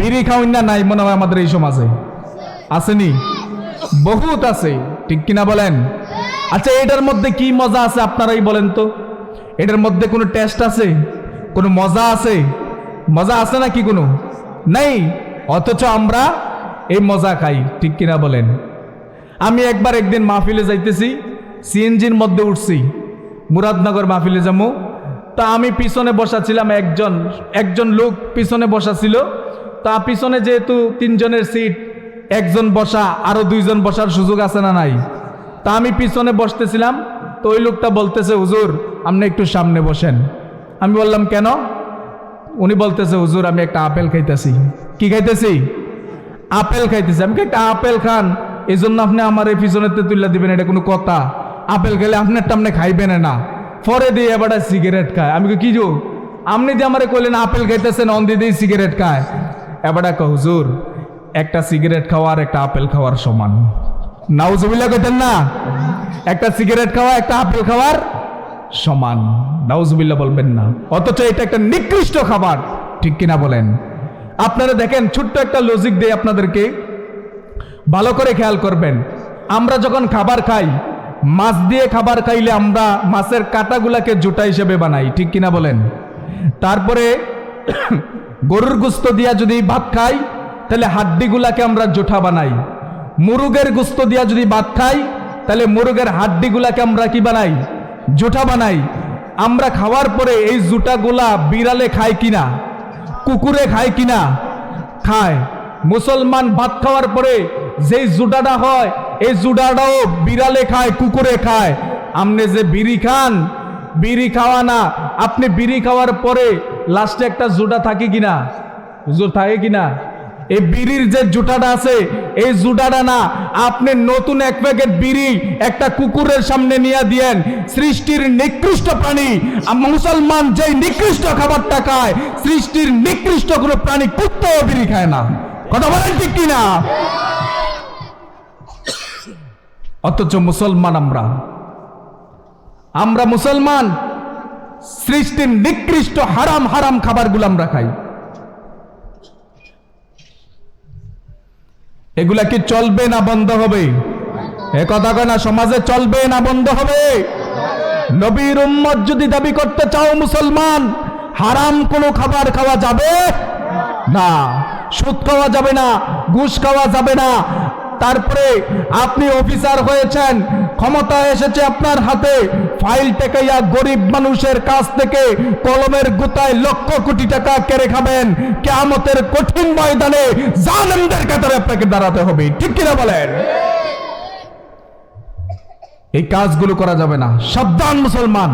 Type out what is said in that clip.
বিড়ি খাওয়াই না নাই মনে হয় আমাদের এই সমাজে? আসেনি? বহুত আছে, ঠিক কিনা বলেন? আচ্ছা, এটার মধ্যে কি মজা আছে আপনারাই বলেন তো? এটার মধ্যে কোনো টেস্ট আছে? কোনো মজা আছে? মজা আছে নাকি কোনো? নাই। অথচ আমরা এই মজা খাই, ঠিক কিনা বলেন? আমি একদিন মাহফিলে যাইতেছি, সিএনজির মধ্যে উঠছি, মুরাদনগর মাহফিলে যাবো। তা আমি পিছনে বসা ছিলাম, একজন লোক পিছনে বসা ছিল। তা পিছনে যেহেতু 3 জনের সিট, একজন বসা, আরো 2 জন বসার সুযোগ আছে না নাই? তা আমি পিছনে বসতেছিলাম। তো ওই লোকটা বলতেছে, হুজুর আপনি একটু সামনে বসেন। আমি বললাম কেন? উনি বলতেছে, হুজুর আমি একটা আপেল খাইতেছি। কি খাইতেছি? আপেল খাইতেছি। আমি একটা আপেল খান, এই জন্য আপনি আমার এই পিছনেতে তুলে দিবেন, এটা কোনো কথা? আপেল খেলে আপনার টামনে খাইবেন না, পরে দিয়ে এবার সিগারেট খায়। আমি কি যো আপনি যে আমারে কইলেন আপেল খাইতেছেন, অন্দি দিয়ে সিগারেট খায়? এবার হুজুর একটা সিগারেট খাওয়া আর একটা আপেল খাওয়ার সমান। নাউজুবিল্লাহ কইতেন না? একটা সিগারেট খাওয়া একটা আপেল খাওয়ার সমান। নাউজুবিল্লাহ বলবেন না। অথচ এটা একটা নিকৃষ্ট খাবার, ঠিক কিনা বলেন? আপনারা দেখেন, ছোট্ট একটা লজিক দেই আপনাদেরকে, ভালো করে খেয়াল করবেন। আমরা যখন খাবার খাই, মাছ দিয়ে খাবার খাইলে আমরা মাছের কাঁটাগুলাকে জুটা হিসেবে বানাই, ঠিক কিনা বলেন? তারপরে গরুর গোস্ত দিয়া যদি ভাত খাই, তাহলে হাড্ডিগুলাকে আমরা জুঠা বানাই। মুরগের গোস্ত দিয়া যদি ভাত খাই, তাহলে মুরগের হাড্ডিগুলাকে আমরা কি বানাই? জুঠা বানাই। আমরা খাওয়ার পরে এই জুটাগুলা বিড়ালে খায় কিনা, কুকুরে খায় কিনা? খায়। মুসলমান ভাত খাওয়ার পরে যেই জুটাটা হয়, এই জুটাটাও বিড়ালে খায়, কুকুরে খায়। আপনি যে বিড়ি খান, বিড়ি খাওয়া না, আপনি বিড়ি খাওয়ার পরে লাস্টে একটা জুটা থাকে কিনা? হুজুর থাকে কিনা? এই বিড়ির যে জুটাটা আছে, এই জুটাটা না, আপনি নতুন 1 প্যাকেট বিড়ি একটা কুকুরের সামনে নিয়ে দিয়েন। সৃষ্টির নিকৃষ্ট প্রাণী মুসলমান যেই নিকৃষ্ট খাবারটা খায়, সৃষ্টির নিকৃষ্ট কোনো প্রাণী কুত্তাও বিড়ি খায় না। কথা বলেন ঠিক কিনা? অথচ মুসলমান আমরা মুসলমান সৃষ্টির নিকৃষ্ট হারাম হারাম খাবারগুলো আমরা খাই। এগুলা কি চলবে না বন্ধ হবে? এ কথা কয় না, সমাজে চলবে না বন্ধ হবে? নবীর উম্মত যদি দাবি করতে চাও মুসলমান, হারাম কোনো খাবার খাওয়া যাবে না। সুদ খাওয়া যাবে না, ঘুষ খাওয়া যাবে না। তারপরে আপনি অফিসার হয়েছেন, ক্ষমতা এসেছে আপনার হাতে, ফাইল টেকাইয়া গরিব মানুষের কাছ থেকে কলমের গুতায় লক্ষ কোটি টাকা কেড়ে খাবেন। কিয়ামতের কঠিন ময়দানে জালেমদের কাতারে আপনাকে দাঁড়াতে হবে, ঠিক কিনা বলেন? এই কাজগুলো করা যাবে না। সাবধান মুসলমান।